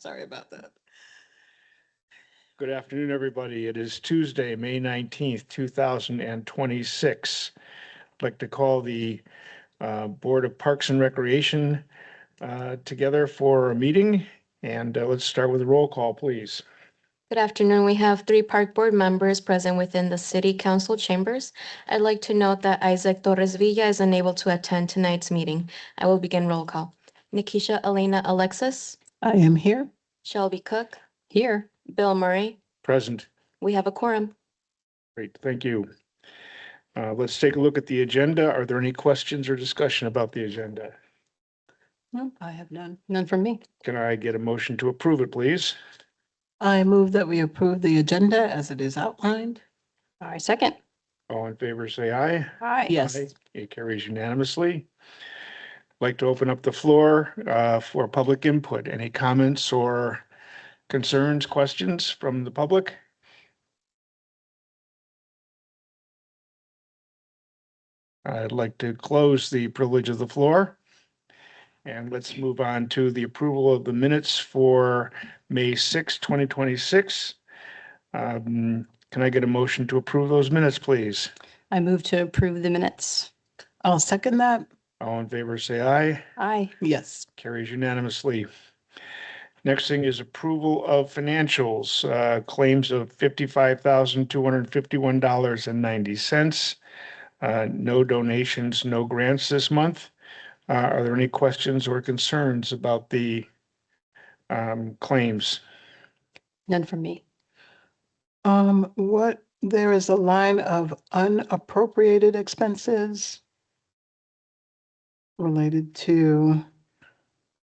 Sorry about that. Good afternoon, everybody. It is Tuesday, May 19th, 2026. I'd like to call the Board of Parks and Recreation together for a meeting. And let's start with a roll call, please. Good afternoon. We have 3 park board members present within the city council chambers. I'd like to note that Isaac Torres Villa is unable to attend tonight's meeting. I will begin roll call. Nikisha Elena Alexis, I am here. Shelby Cook, Here. Bill Murray. Present. We have a quorum. Great, thank you. Let's take a look at the agenda. Are there any questions or discussion about the agenda? No, I have none. None from me. Can I get a motion to approve it, please? I move that we approve the agenda as it is outlined. I second. All in favor, say aye. Aye. Yes. Aye. It carries unanimously. Like to open up the floor for public input. Any comments or concerns, questions from the public? I'd like to close the privilege of the floor. And let's move on to the approval of the minutes for May 6, 2026. Can I get a motion to approve those minutes, please? I move to approve the minutes. I'll second that. All in favor, say aye. Aye. Yes. Carries unanimously. Next thing is approval of financials, claims of $55,251.90. No donations, no grants this month. Are there any questions or concerns about the claims? None from me. There is a line of unappropriated expenses related to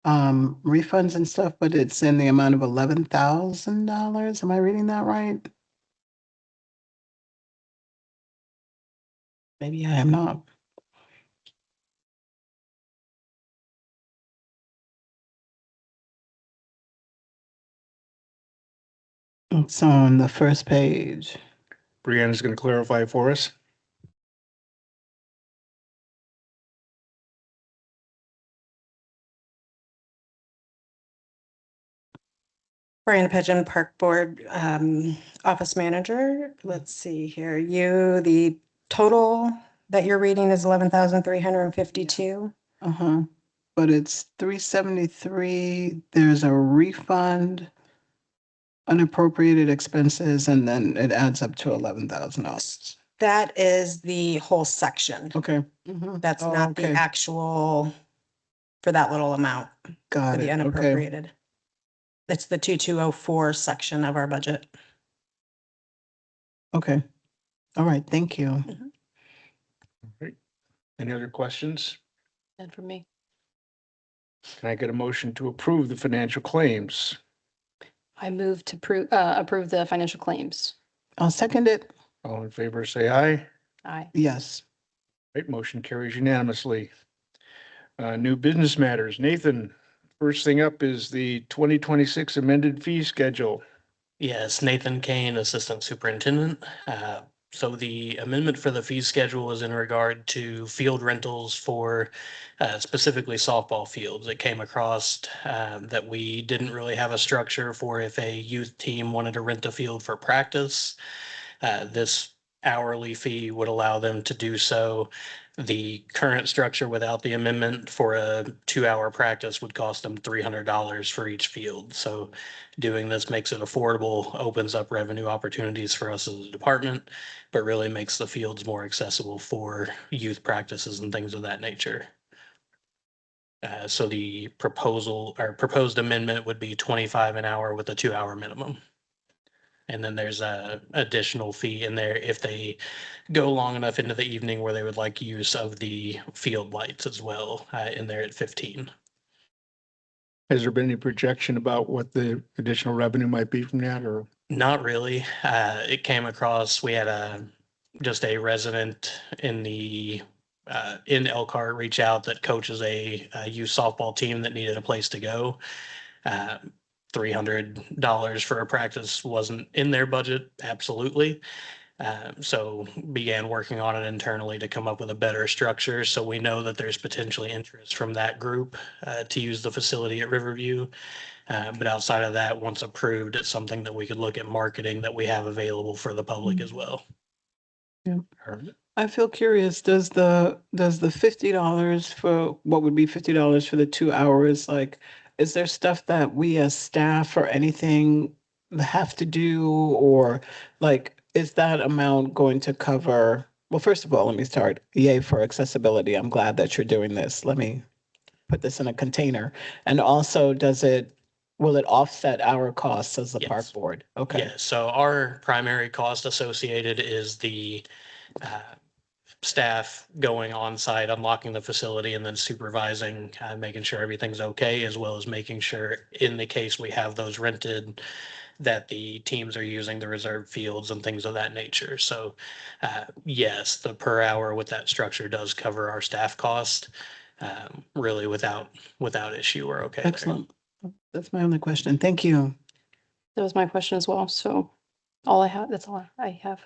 refunds and stuff, but it's in the amount of $11,000. Am I reading that right? Maybe I am not. It's on the first page. Brianna's going to clarify for us. Brianna Pigeon, Park Board Office Manager. Let's see here. The total that you're reading is 11,352. Uh-huh. But it's 373. There's a refund, unappropriated expenses, and then it adds up to $11,000. That is the whole section. Okay. That's Oh, not the okay. actual for that little amount for Got the it. Okay. unappropriated. It's the 2204 section of our budget. Okay. All right. Thank you. Any other questions? None from me. Can I get a motion to approve the financial claims? I move to approve the financial claims. I'll second it. All in favor, say aye. Aye. Yes. Right, motion carries unanimously. New business matters. Nathan, first thing up is the 2026 amended fee schedule. Yes, Nathan Kane, Assistant Superintendent. So the amendment for the fee schedule is in regard to field rentals for specifically softball fields. It came across that we didn't really have a structure for if a youth team wanted to rent a field for practice. This hourly fee would allow them to do so. The current structure without the amendment for a 2-hour practice would cost them $300 for each field. So doing this makes it affordable, opens up revenue opportunities for us as a department, but really makes the fields more accessible for youth practices and things of that nature. So the proposed amendment would be $25 an hour with a 2-hour minimum. And then there's a additional fee in there if they go long enough into the evening where they would like use of the field lights as well, in there at 15. Has there been any projection about what the additional revenue might be from that, or? Not really. It came across, we had just a resident in Elkhart reach out that coaches a youth softball team that needed a place to go. $300 for a practice wasn't in their budget, absolutely. So began working on it internally to come up with a better structure. So we know that there's potentially interest from that group to use the facility at Riverview. But outside of that, once approved, it's something that we could look at marketing that we have available for the public as well. I feel curious, does the $50 for, what would be $50 for the 2 hours, like, is there stuff that we as staff or anything have to do, or like, is that amount going to cover? Well, first of all, let me start. Yay for accessibility. I'm glad that you're doing this. Let me put this in a container. And also, will it offset our costs as the park Yes. board? Okay. Yeah, so our primary cost associated is the staff going on site, unlocking the facility, and then supervising, making sure everything's okay, as well as making sure in the case we have those rented, that the teams are using the reserved fields and things of that nature. So yes, the per hour with that structure does cover our staff cost. Really without issue, we're okay there. Excellent. That's my only question. Thank you. That was my question as well. So that's all I have.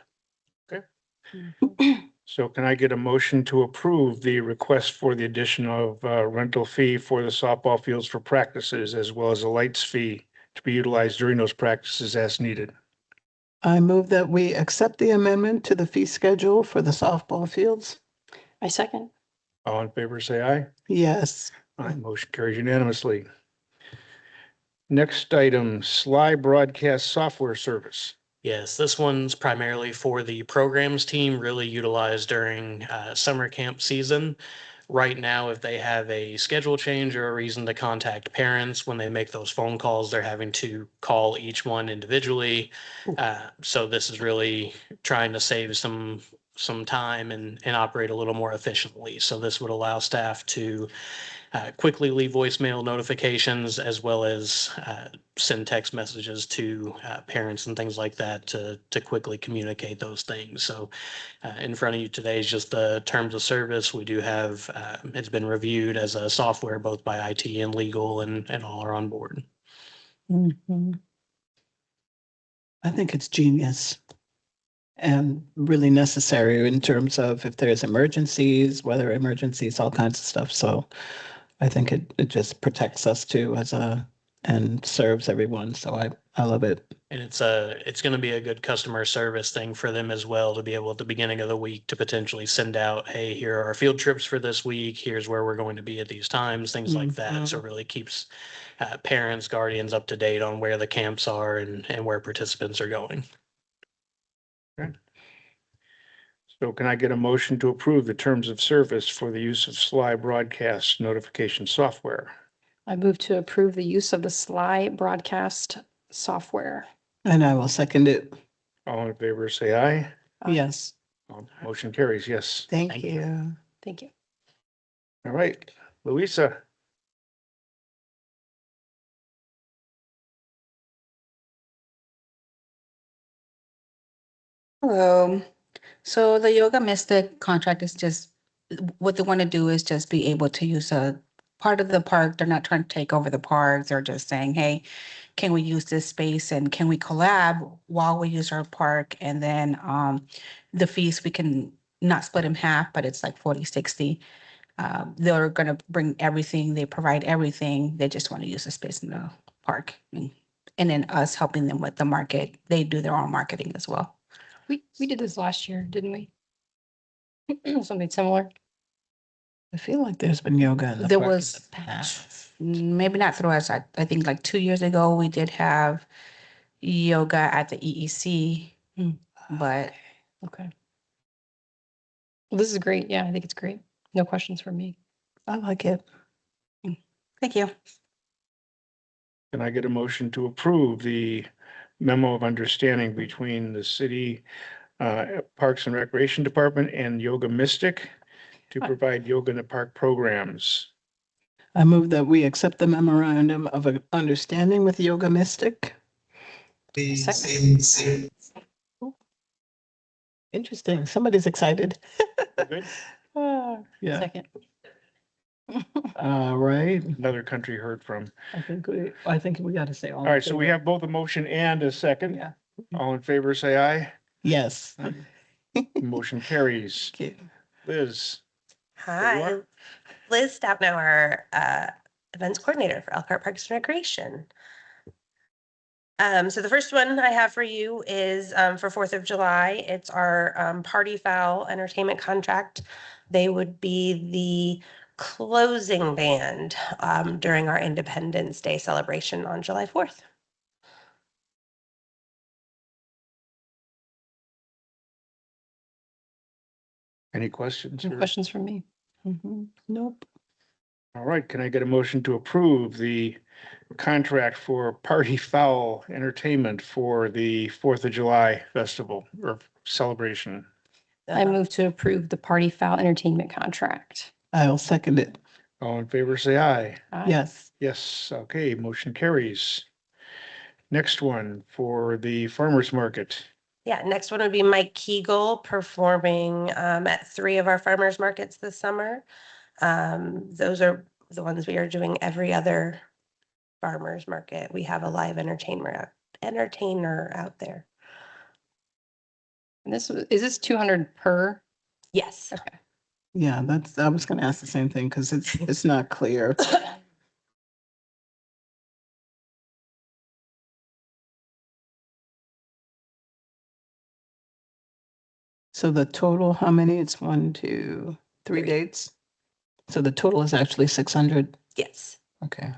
So can I get a motion to approve the request for the addition of rental fee for the softball fields for practices, as well as a lights fee to be utilized during those practices as needed? I move that we accept the amendment to the fee schedule for the softball fields. I second. All in favor, say aye. Yes. Aye, motion carries unanimously. Next item, Sly Broadcast Software Service. Yes, this one's primarily for the programs team, really utilized during summer camp season. Right now, if they have a schedule change or a reason to contact parents, when they make those phone calls, they're having to call each one individually. So this is really trying to save some time and operate a little more efficiently. So this would allow staff to quickly leave voicemail notifications, as well as send text messages to parents and things like that to quickly communicate those things. So in front of you today is just the terms of service. We do have, it's been reviewed as a software both by IT and legal, and all are on board. I think it's genius and really necessary in terms of if there's emergencies, weather emergencies, all kinds of stuff. So I think it just protects us too and serves everyone. So I love it. And it's going to be a good customer service thing for them as well, to be able at the beginning of the week to potentially send out, hey, here are our field trips for this week. Here's where we're going to be at these times, things like that. So it really keeps parents, guardians up to date on where the camps are and where participants are going. Okay. So can I get a motion to approve the terms of service for the use of Sly Broadcast notification software? I move to approve the use of the Sly Broadcast software. And I will second it. All in favor, say aye. Yes. Motion carries, yes. Thank Thank you. Thank you. All right, Louisa. Hello. So the Yoga Mystic contract is just, what they want to do is just be able to use a part of the park. They're not trying to take over the park. They're just saying, hey, can we use this space and can we collab while we use our park? And then the fees, we can not split in half, but it's like 40-60. They're going to bring everything. They provide everything. They just want to use the space in the park. And then us helping them with the market. They do their own marketing as well. We did this last year, didn't we? Something similar. I feel like there's been yoga in the There park in was the past. maybe not through us. I think like 2 years ago, we did have yoga at the EEC, but Okay. Well, this is great. Yeah, I think it's great. No questions from me. I like it. thank you. Can I get a motion to approve the memo of understanding between the city Parks and Recreation Department and Yoga Mystic to provide yoga in the park programs? I move that we accept the memorandum of understanding with Yoga Mystic. Second. Interesting. Somebody's excited. Good. Yeah. Second. Right. Another country heard from. I think we got to say all. All right, so we have both a motion and a second. Yeah. All in favor, say aye. Yes. Motion carries. Okay. Liz? Hi, are? Liz Stoutnower, Events Coordinator for Elkhart Parks and Recreation. So the first one I have for you is for 4th of July. It's our Party Fowl Entertainment contract. They would be the closing band during our Independence Day celebration on July 4th. Any questions? No or- questions from me. Mhm. Nope. All right, can I get a motion to approve the contract for Party Fowl Entertainment for the 4th of July festival or celebration? I move to approve the Party Fowl Entertainment contract. I'll second it. All in favor, say aye. Aye. Yes. Yes, okay, motion carries. Next one for the farmer's market. Yeah, next one would be Mike Kegel performing at 3 of our farmers markets this summer. Those are the ones we are doing every other farmers market. We have a live entertainer out there. And is this 200 per? Yes. Okay. Yeah, I was gonna ask the same thing because it's not clear. So the total, how many? It's 1, 2, 3 Three. dates? So the total is actually 600? Yes. Okay.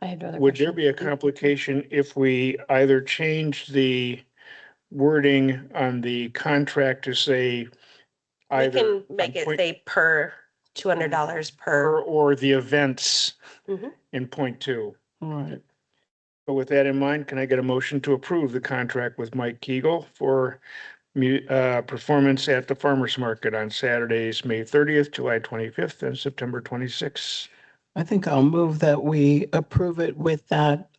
I have no other Would there questions. be a complication if we either changed the wording on the contract to say We either can make on it point- say per $200 per. or the events Mhm. in point 2? All right. But with that in mind, can I get a motion to approve the contract with Mike Kegel for performance at the farmer's market on Saturdays, May 30th, July 25th, and September 26th? I think I'll move that we approve it with that,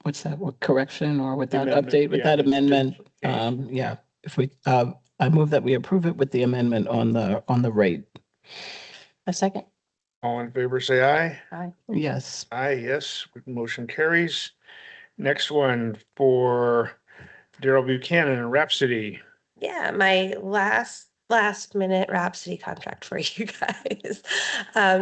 what's that, what correction or with that Amendment, update, with yeah, that just- amendment? change. Yeah, if we, I move that we approve it with the amendment on the rate. A second. All in favor, say aye. Aye. Yes. Aye, yes, motion carries. Next one for Daryl Buchanan and Rhapsody. Yeah, my last minute Rhapsody contract for you guys.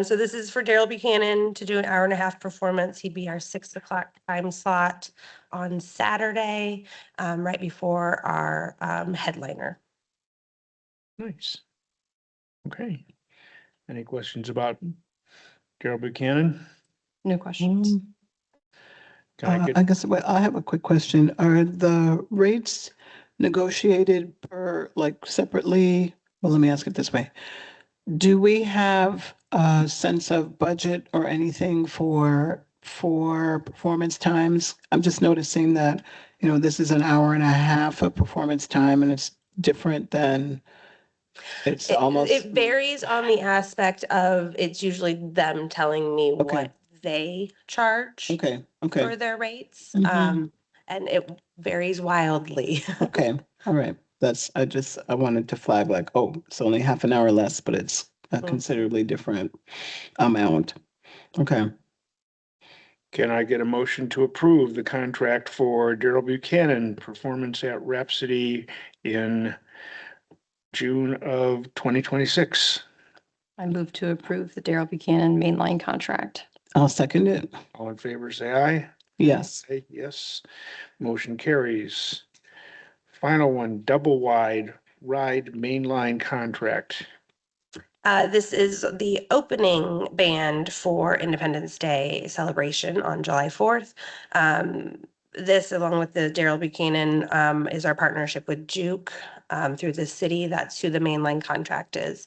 So this is for Daryl Buchanan to do an 1.5 hour performance. He'd be our 6 o'clock time slot on Saturday, right before our headliner. Nice. Okay. Any questions about Daryl Buchanan? No questions. Can I I get, guess, well, I have a quick question. Are the rates negotiated per, like separately? Well, let me ask it this way. Do we have a sense of budget or anything for performance times? I'm just noticing that, this is an 1.5 hours of performance time and it's different than it's almost. It varies on the aspect of, it's usually them telling me Okay. what they charge Okay, for okay, their rates. Mhm. And it varies wildly. okay, all right. I wanted to flag like, oh, it's only half an hour less, but it's a Mhm. considerably different amount. Okay, can I get a motion to approve the contract for Daryl Buchanan performance at Rhapsody in June of 2026? I move to approve the Daryl Buchanan mainline contract. I'll second it. All in favor, say aye. Yes. Say yes. Motion carries. Final one, double wide ride mainline contract. This is the opening band for Independence Day celebration on July 4th. This, along with the Daryl Buchanan, is our partnership with Juke through the city. That's who the mainline contract is.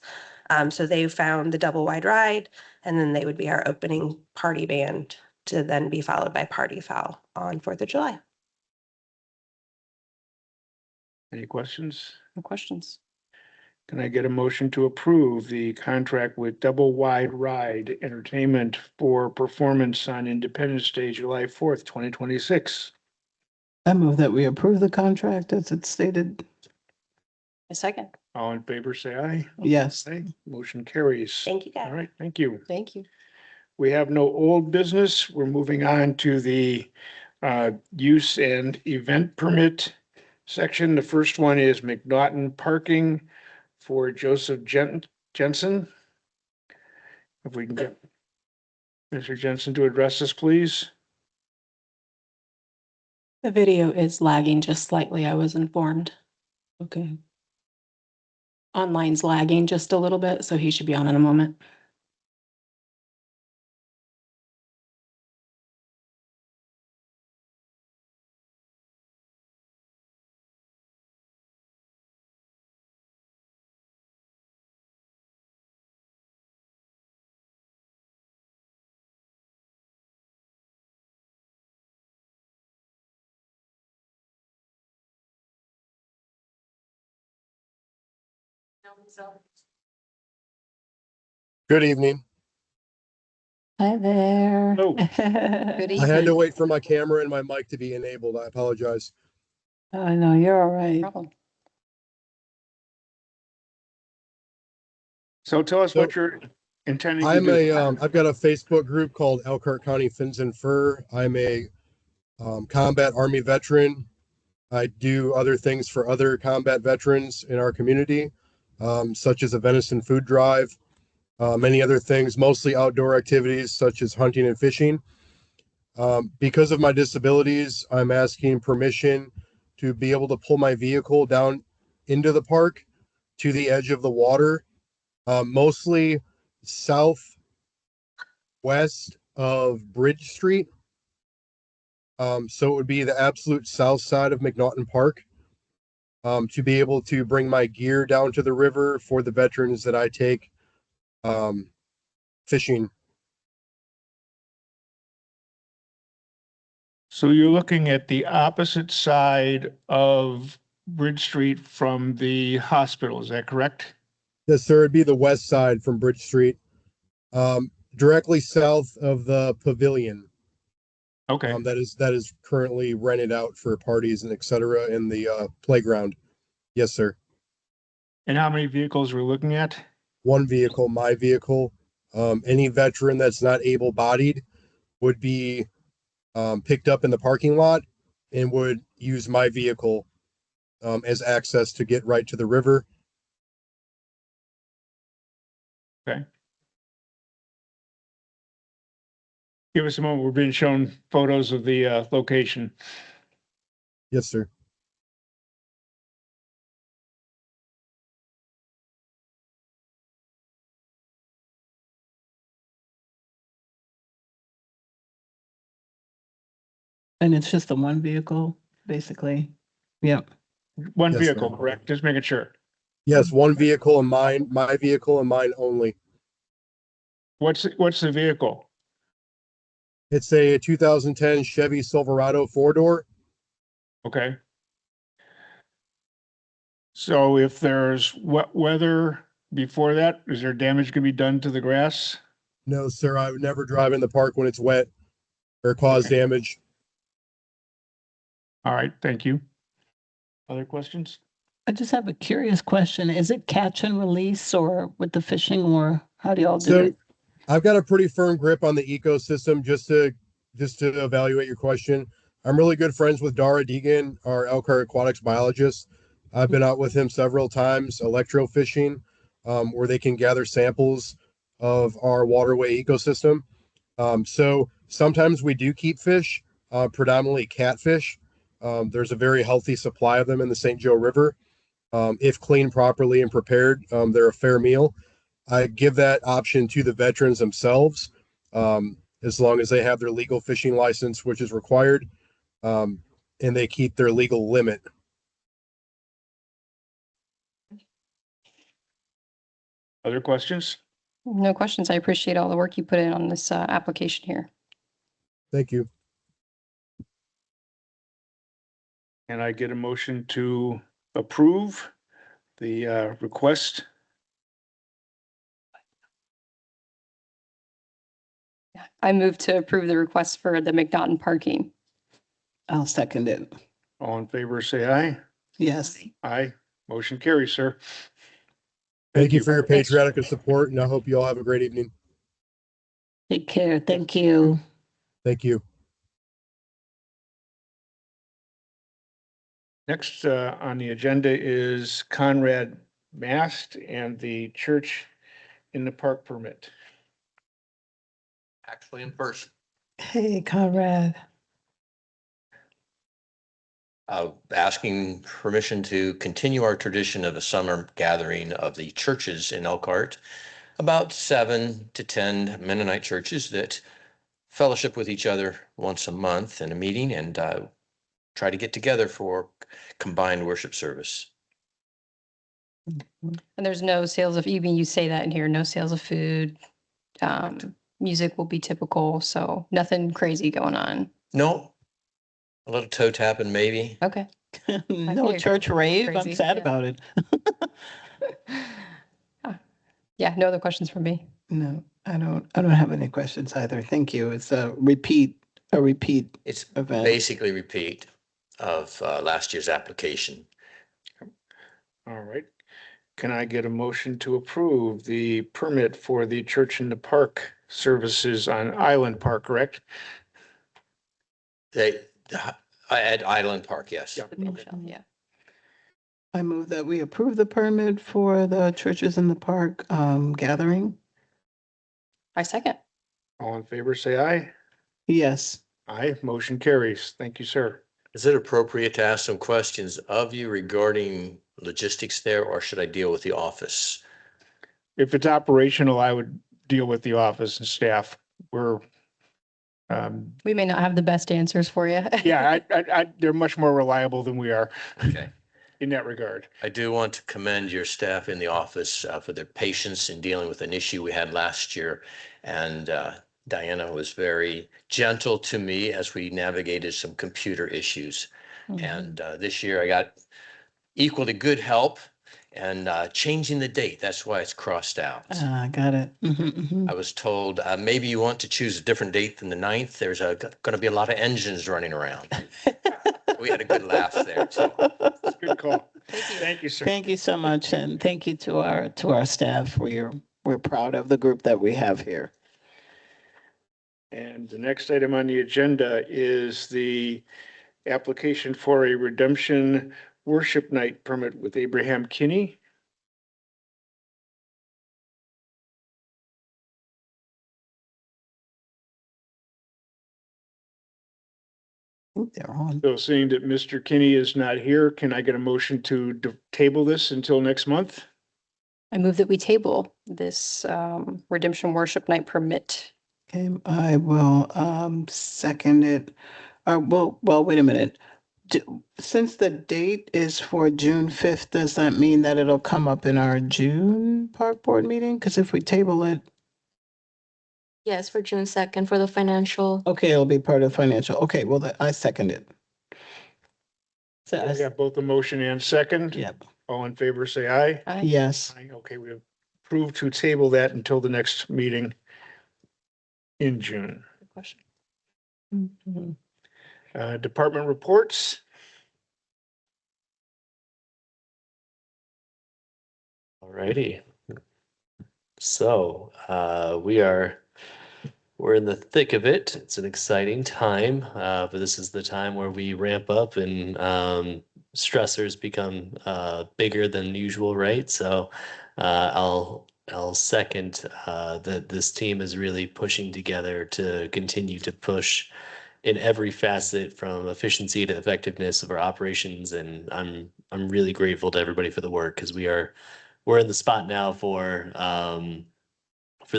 So they found the double wide ride, and then they would be our opening party band to then be followed by Party Fowl on 4th of July. Any questions? No questions. Can I get a motion to approve the contract with Double Wide Ride Entertainment for performance on Independence Day, July 4th, 2026? I move that we approve the contract as it's stated. A second. All in favor, say aye. Yes. Aye. Motion carries. Thank you, guys. All right, thank you. Thank you. We have no old business. We're moving on to the use and event permit section. The first one is McNaughton Parking for Joseph Jensen. If we can get Mr. Jensen to address this, please. The video is lagging just slightly, I was informed. Okay. Online's lagging just a little bit, so he should be on in a moment. Good evening. Hi there. Oh. Good I had to evening. wait for my camera and my mic to be enabled. I apologize. Oh, no, you're all right. Problem. So tell us So, what you're intending to I'm do. I've got a Facebook group called Elkhart County Fins and Fur. I'm a combat Army veteran. I do other things for other combat veterans in our community, such as a venison food drive, many other things, mostly outdoor activities such as hunting and fishing. Because of my disabilities, I'm asking permission to be able to pull my vehicle down into the park to the edge of the water, mostly southwest of Bridge Street. So it would be the absolute south side of McNaughton Park, to be able to bring my gear down to the river for the veterans that I take fishing. So you're looking at the opposite side of Bridge Street from the hospital, is that correct? Yes, sir. It'd be the west side from Bridge Street, directly south of the pavilion. Okay, That is currently rented out for parties and et cetera in the playground. Yes, sir. and how many vehicles we're looking at? One vehicle, my vehicle. Any veteran that's not able-bodied would be picked up in the parking lot and would use my vehicle as access to get right to the river. Okay. Give us a moment, we're being shown photos of the location. Yes, sir. And it's just the one vehicle, basically. Yep. One Yes, vehicle, sir. correct? Just making sure. Yes, one vehicle and mine, my vehicle and mine only. What's the vehicle? It's a 2010 Chevy Silverado 4-door. Okay. So if there's wet weather before that, is there damage gonna be done to the grass? No, sir, I would never drive in the park when it's wet or cause Okay. damage. All right, thank you. Other questions? I just have a curious question. Is it catch and release or with the fishing, or how do y'all do So it? I've got a pretty firm grip on the ecosystem. Just to evaluate your question, I'm really good friends with Dara Deegan, our Elkhart aquatics biologist. I've been out with him several times electrofishing, where they can gather samples of our waterway ecosystem. So sometimes we do keep fish, predominantly catfish. There's a very healthy supply of them in the St. Joe River. If cleaned properly and prepared, they're a fair meal. I give that option to the veterans themselves, as long as they have their legal fishing license, which is required, and they keep their legal limit. Other questions? No questions. I appreciate all the work you put in on this application here. Thank you. And I get a motion to approve the request. I move to approve the request for the McNaughton parking. I'll second it. All in favor, say aye. Yes. Aye. Motion carries, sir. Thank you for your patriotic support, and I hope you all have a great evening. Take care. Thank you. Thank you. Next on the agenda is Conrad Mast and the Church in the Park permit. Actually in person. Hey, Conrad. Asking permission to continue our tradition of a summer gathering of the churches in Elkhart. About 7 to 10 Mennonite churches that fellowship with each other once a month in a meeting and try to get together for combined worship service. And there's no sales of, even you say that in here, no sales of food. Music will be typical, so nothing crazy going on. No, a little toe tapping maybe. Okay. No figured. church rave. I'm Crazy, sad yeah. about it. Yeah, no other questions from me. No, I don't have any questions either. Thank you. It's a repeat It's event. basically repeat of last year's application. All right. Can I get a motion to approve the permit for the Church in the Park services on Island Park, correct? At Island Park, yes. Yeah. Yeah. I move that we approve the permit for the Churches in the Park gathering. I second. All in favor, say aye. Yes. Aye, motion carries. Thank you, sir. Is it appropriate to ask some questions of you regarding logistics there, or should I deal with the office? If it's operational, I would deal with the office and staff. We're, We may not have the best answers for you. yeah, they're much more reliable than we are Okay. in that regard. I do want to commend your staff in the office for their patience in dealing with an issue we had last year. And Diana was very gentle to me as we navigated some computer issues. And this year I got equally good help and changing the date. That's why it's crossed out. Got it. I was told maybe you want to choose a different date than the 9th. There's going to be a lot of engines running around. We had a good laugh there too. Good call. Thank you, sir. Thank you so much, and thank you to our staff. We're proud of the group that we have here. And the next item on the agenda is the application for a redemption worship night permit with Abraham Kinney. They're on. So seeing that Mr. Kinney is not here, can I get a motion to table this until next month? I move that we table this redemption worship night permit. Okay, I will second it. Well, wait a minute. Since the date is for June 5th, does that mean that it'll come up in our June park board meeting? Because if we table it, Yes, for June 2nd for the financial. okay, it'll be part of financial. Okay, well, I second it. So, I got both the motion and second. yep, All in favor, say aye. Aye. yes. Aye. Okay, we approved to table that until the next meeting in June. Good question. Mhm. Department reports. Alrighty. So, we're in the thick of it. It's an exciting time, but this is the time where we ramp up and stressors become bigger than usual, right? So, I'll second that this team is really pushing together to continue to push in every facet from efficiency to effectiveness of our operations, and I'm really grateful to everybody for the work because we're in the spot now for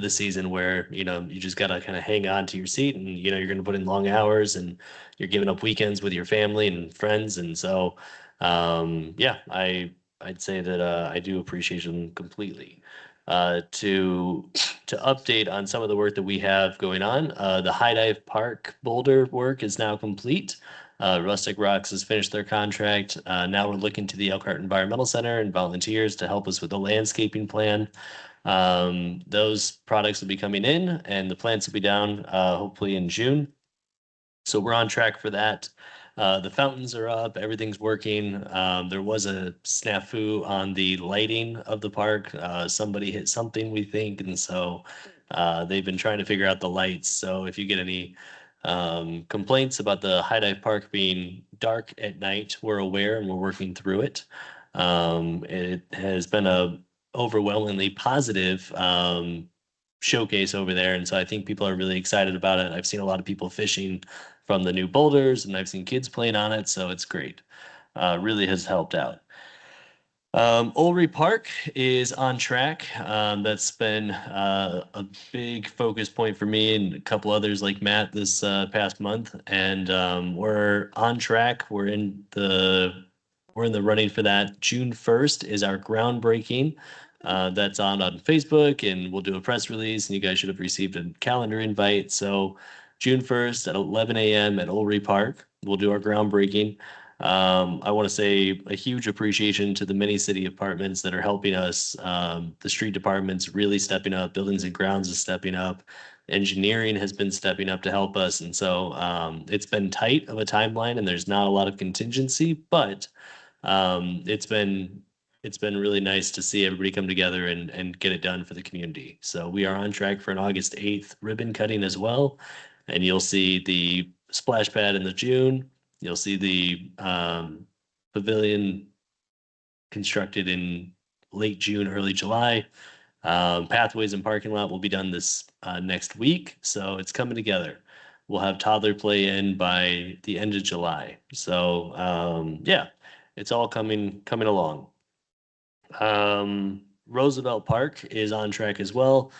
the season where, you know, you just gotta kind of hang on to your seat and, you know, you're gonna put in long hours and you're giving up weekends with your family and friends. And so, yeah, I'd say that I do appreciate them completely. To update on some of the work that we have going on, the High Dive Park boulder work is now complete. Rustic Rocks has finished their contract. Now we're looking to the Elkhart Environmental Center and volunteers to help us with the landscaping plan. Those products will be coming in and the plants will be down hopefully in June. So we're on track for that. The fountains are up, everything's working. There was a snafu on the lighting of the park. Somebody hit something, we think, and so they've been trying to figure out the lights. So if you get any complaints about the High Dive Park being dark at night. We're aware and we're working through it. It has been a overwhelmingly positive showcase over there. And so I think people are really excited about it. I've seen a lot of people fishing from the new boulders and I've seen kids playing on it. So it's great. Really has helped out. Ulrey Park is on track. That's been a big focus point for me and a couple others like Matt this past month. And we're on track. We're in the running for that. June 1st is our groundbreaking. That's on Facebook, and we'll do a press release, and you guys should have received a calendar invite. So June 1st at 11 a.m. at Ulrey Park, we'll do our groundbreaking. I want to say a huge appreciation to the many city departments that are helping us. The street department's really stepping up. Buildings and grounds is stepping up. Engineering has been stepping up to help us. And so it's been tight of a timeline and there's not a lot of contingency, but it's been really nice to see everybody come together and get it done for the community. So we are on track for an August 8th ribbon cutting as well. And you'll see the splash pad in the June. You'll see the pavilion constructed in late June, early July. Pathways and parking lot will be done this next week. So it's coming together. We'll have toddler play in by the end of July. So yeah, it's all coming along. Roosevelt Park is on track as well.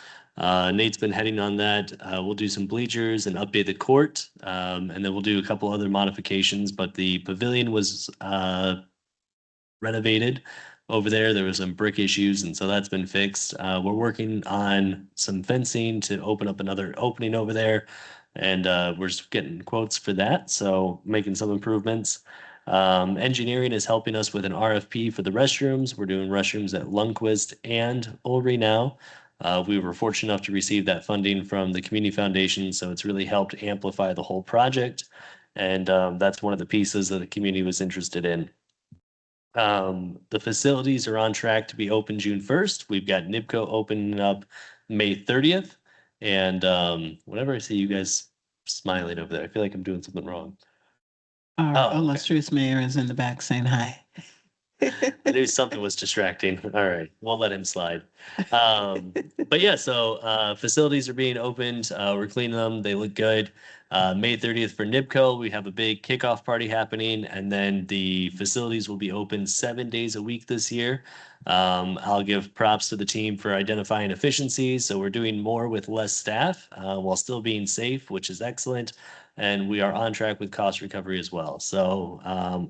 Nate's been heading on that. We'll do some bleachers and update the court. And then we'll do a couple other modifications, but the pavilion was renovated over there. There was some brick issues, and so that's been fixed. We're working on some fencing to open up another opening over there, and we're just getting quotes for that, so making some improvements. Engineering is helping us with an RFP for the restrooms. We're doing restrooms at Lundquist and Ulrey now. We were fortunate enough to receive that funding from the Community Foundation, so it's really helped amplify the whole project. And that's one of the pieces that the community was interested in. The facilities are on track to be open June 1st. We've got NIBCO opening up May 30th. And whenever I see you guys smiling over there, I feel like I'm doing something wrong. Our okay. illustrious mayor is in the back saying hi. I knew something was distracting. All right, won't let him slide. But yeah, so facilities are being opened. We're cleaning them. They look good. May 30th for NIBCO, we have a big kickoff party happening, and then the facilities will be open 7 days a week this year. I'll give props to the team for identifying efficiencies. So we're doing more with less staff while still being safe, which is excellent. And we are on track with cost recovery as well. So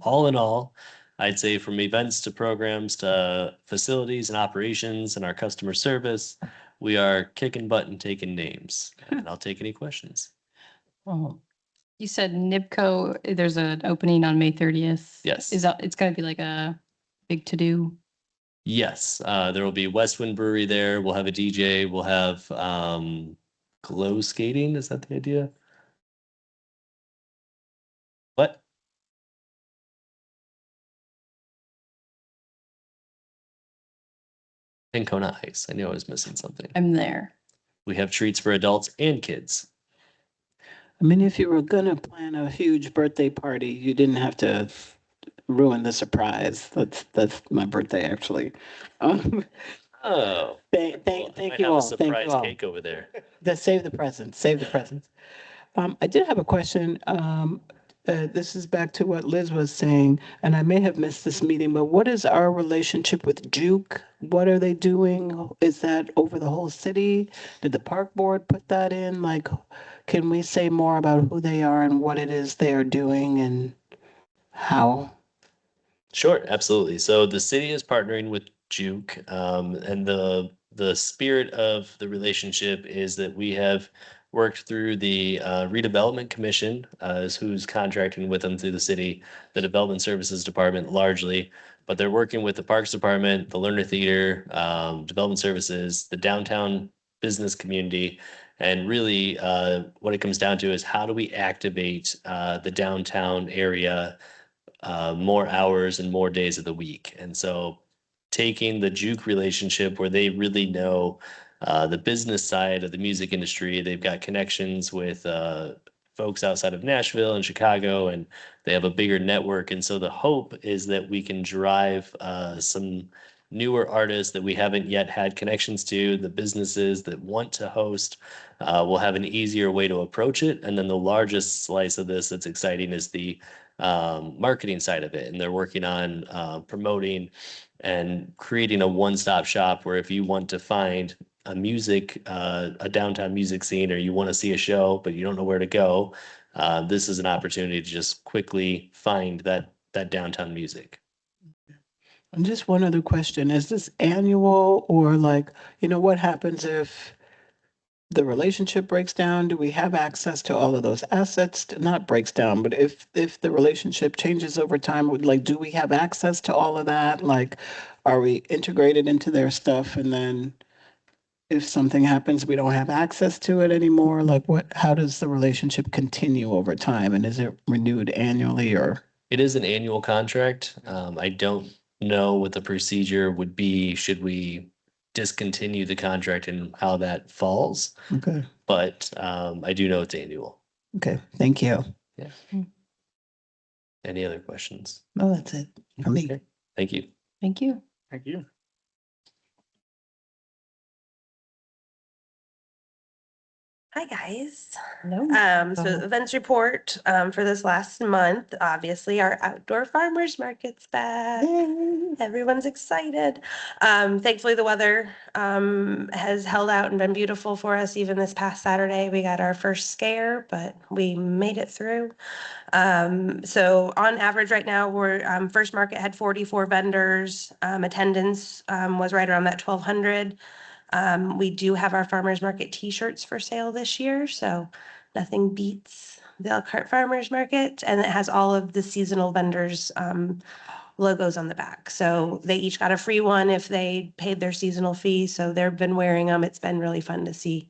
all in all, I'd say from events to programs to facilities and operations and our customer service, we are kicking butt and taking names. And I'll take any questions. Oh, You said NIBCO, there's an opening on May 30th. Yes. Is that, it's gonna be like a big to-do? Yes, there will be Westwind Brewery there. We'll have a DJ. We'll have glow skating. Is that the idea? What? And Kona Ice. I knew I was missing something. I'm there. We have treats for adults and kids. I mean, if you were gonna plan a huge birthday party, you didn't have to ruin the surprise. That's my birthday, actually. Oh, Thank might you have a all. Thank surprise you all. cake over there. Save the presents. Save the presents. I did have a question. This is back to what Liz was saying, and I may have missed this meeting, but what is our relationship with Juke? What are they doing? Is that over the whole city? Did the park board put that in? Like, can we say more about who they are and what it is they are doing and how? Sure, absolutely. So the city is partnering with Juke, and the spirit of the relationship is that we have worked through the redevelopment commission, is who's contracting with them through the city, the development services department largely, but they're working with the parks department, the Lerner Theater, development services, the downtown business community, and really what it comes down to is how do we activate the downtown area more hours and more days of the week. And so taking the Juke relationship where they really know the business side of the music industry, they've got connections with folks outside of Nashville and Chicago, and they have a bigger network. And so the hope is that we can drive some newer artists that we haven't yet had connections to, the businesses that want to host will have an easier way to approach it. And then the largest slice of this that's exciting is the marketing side of it. And they're working on promoting and creating a one-stop shop where if you want to find a downtown music scene, or you want to see a show, but you don't know where to go, this is an opportunity to just quickly find that downtown music. And just one other question, is this annual or like, what happens if the relationship breaks down? Do we have access to all of those assets? Not breaks down, but if the relationship changes over time, do we have access to all of that? Like, are we integrated into their stuff? And then if something happens, we don't have access to it anymore? Like how does the relationship continue over time? And is it renewed annually or? It is an annual contract. I don't know what the procedure would be should we discontinue the contract and how that falls. Okay. But I do know it's annual. Okay. Thank you. Yeah. Any other questions? No, that's it for me. Okay. Thank you. Thank you. Thank you. Hi, guys. Hello. So events report for this last month, obviously our outdoor farmers market's back. Everyone's excited. Thankfully the weather has held out and been beautiful for us. Even this past Saturday, we got our first scare, but we made it through. So on average right now, we're first market had 44 vendors. Attendance was right around that 1,200. We do have our farmers market t-shirts for sale this year, so nothing beats the Elkhart Farmers Market, and it has all of the seasonal vendors logos on the back. So they each got a free one if they paid their seasonal fee. So they've been wearing them. It's been really fun to see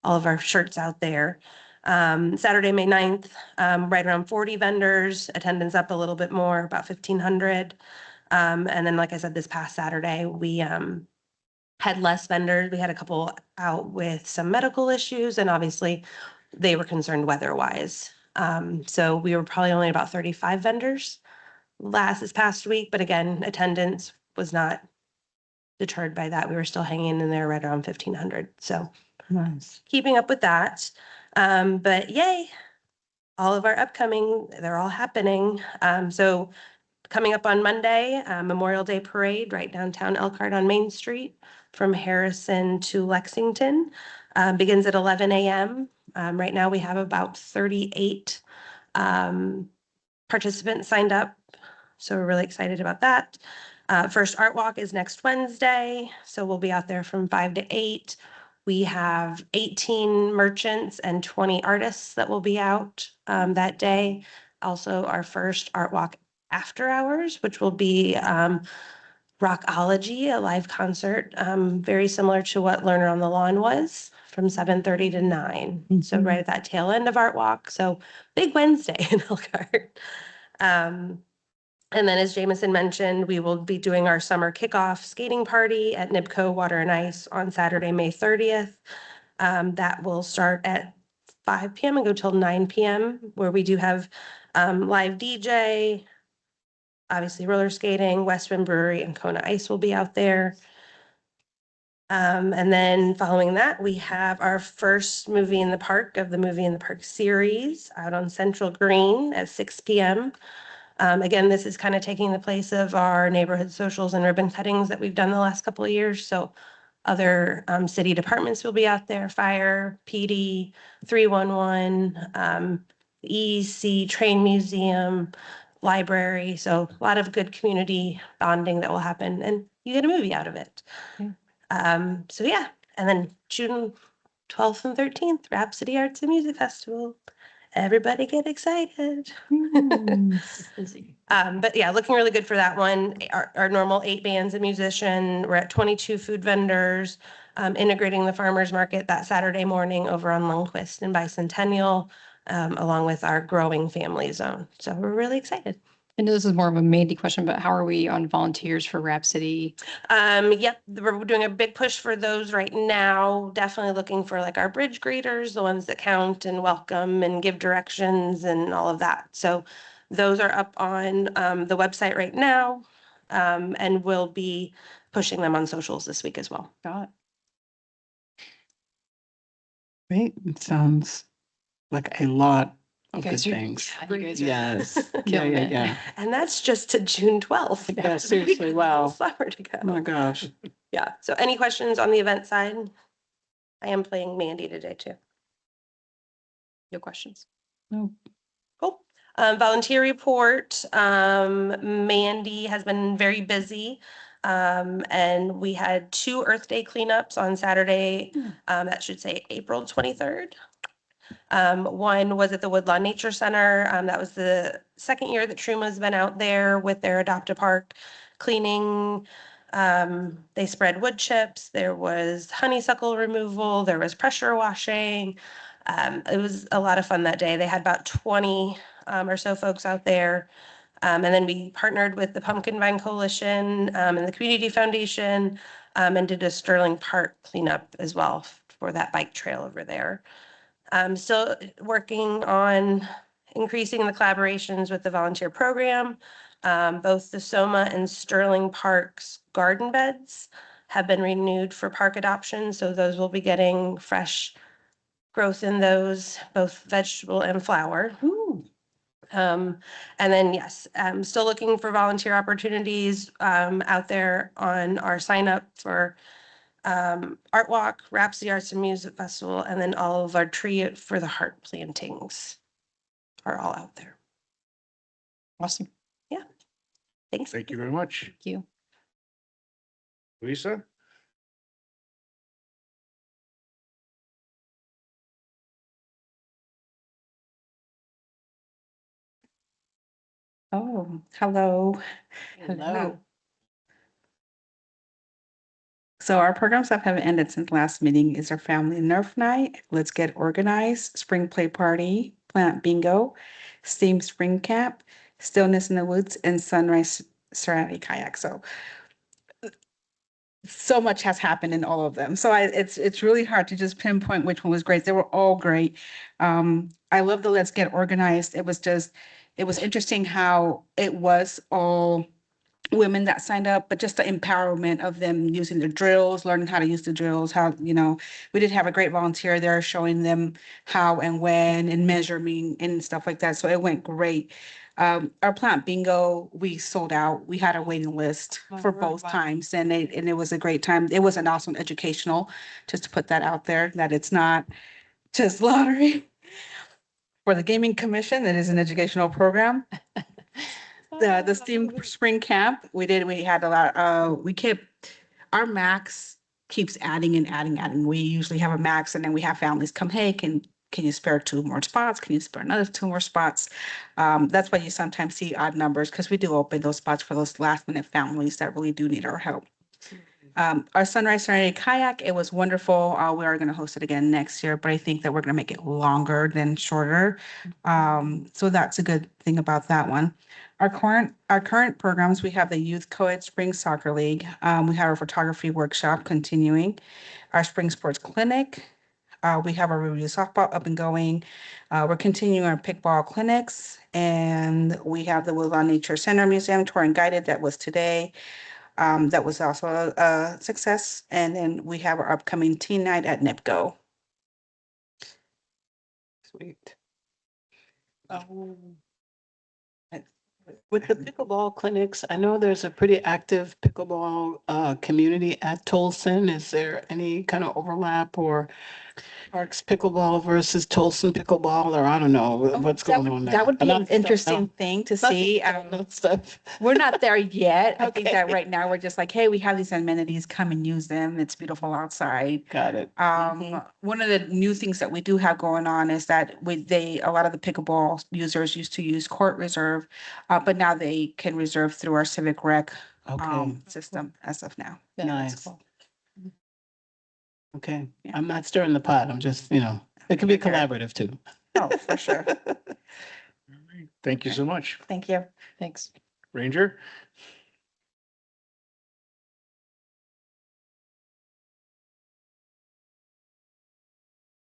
all of our shirts out there. Saturday, May 9th, right around 40 vendors, attendance up a little bit more, about 1,500. And then, like I said, this past Saturday, we had less vendors. We had a couple out with some medical issues, and obviously they were concerned weather-wise. So we were probably only about 35 vendors this past week, but again, attendance was not deterred by that. We were still hanging in there right around 1,500. So Nice. keeping up with that. But yay, all of our upcoming, they're all happening. So coming up on Monday, Memorial Day Parade right downtown Elkhart on Main Street from Harrison to Lexington. Begins at 11 a.m. Right now we have about 38 participants signed up. So we're really excited about that. First Art Walk is next Wednesday. So we'll be out there from 5 to 8. We have 18 merchants and 20 artists that will be out that day. Also, our first Art Walk after hours, which will be Rockology, a live concert, very similar to what Learner on the Lawn was, from 7:30 to 9. So right at that tail end of Art Walk. So big Wednesday in Elkhart. And then, as Jameson mentioned, we will be doing our summer kickoff skating party at Nibco Water and Ice on Saturday, May 30th. That will start at 5 p.m. and go till 9 p.m., where we do have live DJ, obviously roller skating, Westwind Brewery and Kona Ice will be out there. And then following that, we have our first Movie in the Park of the Movie in the Park series out on Central Green at 6 p.m. Again, this is kind of taking the place of our neighborhood socials and ribbon cuttings that we've done the last couple of years. So other city departments will be out there, fire, PD, 311, EEC, Train Museum, library. So a lot of good community bonding that will happen, and you get a movie out of it. So yeah, and then June 12th and 13th, Rhapsody Arts and Music Festival. Everybody get excited. But yeah, looking really good for that one. Our normal 8 bands and musician. We're at 22 food vendors, integrating the farmers market that Saturday morning over on Lundquist and Bicentennial, along with our growing family zone. So we're really excited. I know this is more of a Mandy question, but how are we on volunteers for Rhapsody? Yep, we're doing a big push for those right now. Definitely looking for like our bridge graders, the ones that count and welcome and give directions and all of that. So those are up on the website right now. And we'll be pushing them on socials this week as well. Got it. Great. It sounds like a lot You of good guys are- things. yeah, you guys are Yes. Yeah, killing yeah, it. yeah. And that's just to June 12th. Yeah, seriously, wow. Summer to Oh my go. gosh. Yeah, so any questions on the event side? I am playing Mandy today too. No questions. No. Cool. Volunteer report, Mandy has been very busy. And we had 2 Earth Day cleanups on Saturday, that should say April 23rd. One was at the Woodlawn Nature Center. That was the second year that Truma's been out there with their Adopt-A-Park cleaning. They spread wood chips. There was honeysuckle removal. There was pressure washing. It was a lot of fun that day. They had about 20 or so folks out there. And then we partnered with the Pumpkin Vine Coalition and the Community Foundation and did a Sterling Park cleanup as well for that bike trail over there. Still working on increasing the collaborations with the volunteer program. Both the Soma and Sterling Park's garden beds have been renewed for park adoption, so those will be getting fresh growth in those, both vegetable and flower. And then, yes, I'm still looking for volunteer opportunities out there on our sign up for Art Walk, Rhapsody Arts and Music Festival, and then all of our Tree for the Heart plantings are all out there. Awesome. Yeah. Thanks. Thank you very much. Thank you. Lisa? Oh, hello. Hello. So our programs that haven't ended since last meeting is our Family Nerf Night, Let's Get Organized, Spring Play Party, Plant Bingo, STEAM Spring Camp, Stillness in the Woods, and Sunrise Serenity Kayak. So much has happened in all of them. So it's really hard to just pinpoint which one was great. They were all great. I love the Let's Get Organized. It was interesting how it was all women that signed up, but just the empowerment of them using the drills, learning how to use the drills, how, we did have a great volunteer there showing them how and when and measuring and stuff like that. So it went great. Our plant bingo, we sold out. We had a waiting list for both times and it was a great time. It was an awesome educational, just to put that out there, that it's not just lottery. For the Gaming Commission, it is an educational program. The STEAM Spring Camp, we had a lot, our max keeps adding and adding. We usually have a max and then we have families come, hey, can you spare 2 more spots? Can you spare another 2 more spots? That's why you sometimes see odd numbers because we do open those spots for those last minute families that really do need our help. Our Sunrise Serenity Kayak, it was wonderful. We are going to host it again next year, but I think that we're going to make it longer than shorter. So that's a good thing about that one. Our current programs, we have the Youth Co-ed Spring Soccer League. We have our photography workshop continuing, our Spring Sports Clinic. We have our Review Softball up and going. We're continuing our Pickball clinics, and we have the Woodlawn Nature Center Museum Tour and Guided that was today. That was also a success. And then we have our upcoming teen night at NIPCO. Sweet. With the pickleball clinics, I know there's a pretty active pickleball community at Tolson. Is there any kind of overlap or Parks pickleball versus Tolson pickleball, or I don't know what's going on there? That would be I an don't interesting know. thing to see. Stuff. We're not there yet. I think that Okay. right now we're just like, hey, we have these amenities, come and use them. It's beautiful outside. Got it. One of the new things that we do have going on is that a lot of the pickleball users used to use Court Reserve, but now they can reserve through our Civic Rec Okay. system as of now. Yeah, that's Nice. cool. Okay. Yeah. I'm not stirring the pot. I'm just, it can be collaborative too. Oh, for sure. All right. Thank you so much. Thank you. Thanks. Ranger?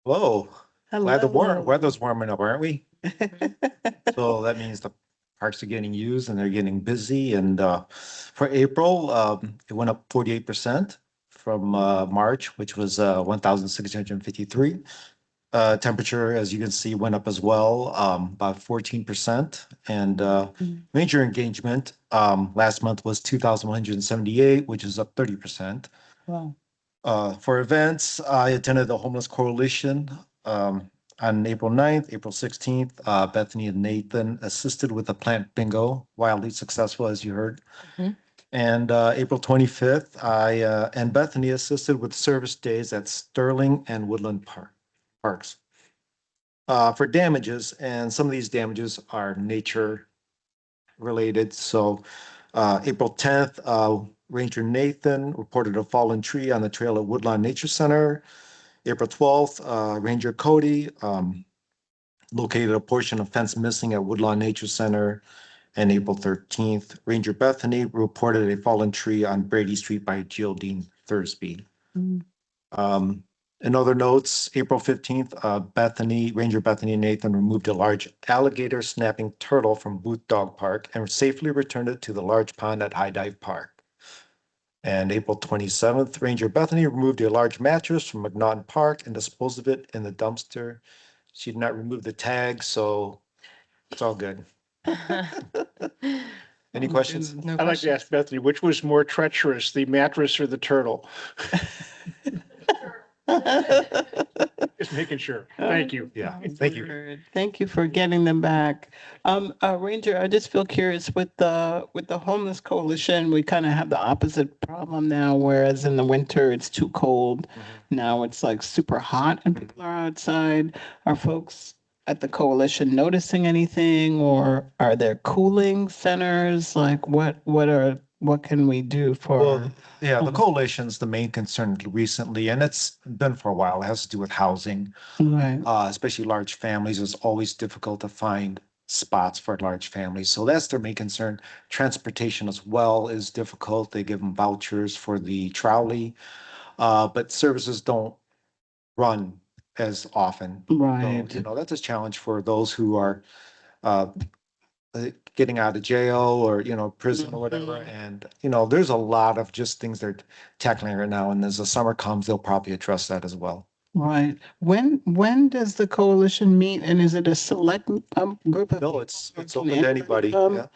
Hello. Glad the Hello. weather's warming up, aren't we? So that means the parks are getting used and they're getting busy. And for April, it went up 48% from March, which was 1,653. Temperature, as you can see, went up as well, about 14%. And ranger engagement last month was 2,178, which is up 30%. Wow. For events, I attended the Homeless Coalition on April 9th, April 16th. Bethany and Nathan assisted with the plant bingo, wildly successful, as you heard. Mhm. And April 25th, I and Bethany assisted with service days at Sterling and Woodland Parks. For damages, and some of these damages are nature related. So April 10th, Ranger Nathan reported a fallen tree on the trail at Woodlawn Nature Center. April 12th, Ranger Cody located a portion of fence missing at Woodlawn Nature Center. And April 13th, Ranger Bethany reported a fallen tree on Brady Street by Geraldine Thursby. In other notes, April 15th, Ranger Bethany and Nathan removed a large alligator snapping turtle from Booth Dog Park and safely returned it to the large pond at High Dive Park. And April 27th, Ranger Bethany removed a large mattress from McNaughton Park and disposed of it in the dumpster. She did not remove the tag, so it's all good. Any questions? No I'd like to ask Bethany, which was more treacherous, the mattress or the turtle? Just making sure. Thank you. Yeah, thank you. Thank you for getting them back. Ranger, I just feel curious with the homeless coalition, we kind of have the opposite problem now, whereas in the winter it's too cold. Now it's like super hot and people are outside. Are folks at the coalition noticing anything, or are there cooling centers? Like what can we do for? Well, yeah, the coalition's the main concern recently, and it's been for a while. It has to do with housing, Right. especially large families. It's always difficult to find spots for large families. So that's their main concern. Transportation as well is difficult. They give them vouchers for the trolley, but services don't run as often. Right. So, that's a challenge for those who are getting out of jail or, prison or whatever. And, there's a lot of just things they're tackling right now. And as the summer comes, they'll probably address that as well. Right. When does the coalition meet, and is it a select group of? No, it's Can open to anybody. come? Yeah.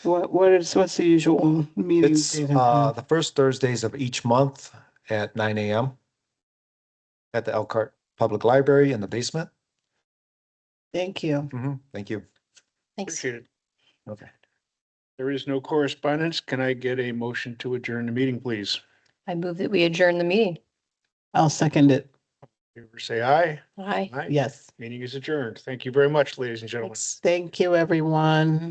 What's the usual meeting? It's date and time? the first Thursdays of each month at 9 a.m. at the Elkhart Public Library in the basement. Thank you. Thank you. Thanks. Appreciate it. Okay. There is no correspondence. Can I get a motion to adjourn the meeting, please? I move that we adjourn the meeting. I'll second it. Favor say aye. Aye. Aye. Yes. Meeting is adjourned. Thank you very much, ladies and gentlemen. Thank you, everyone.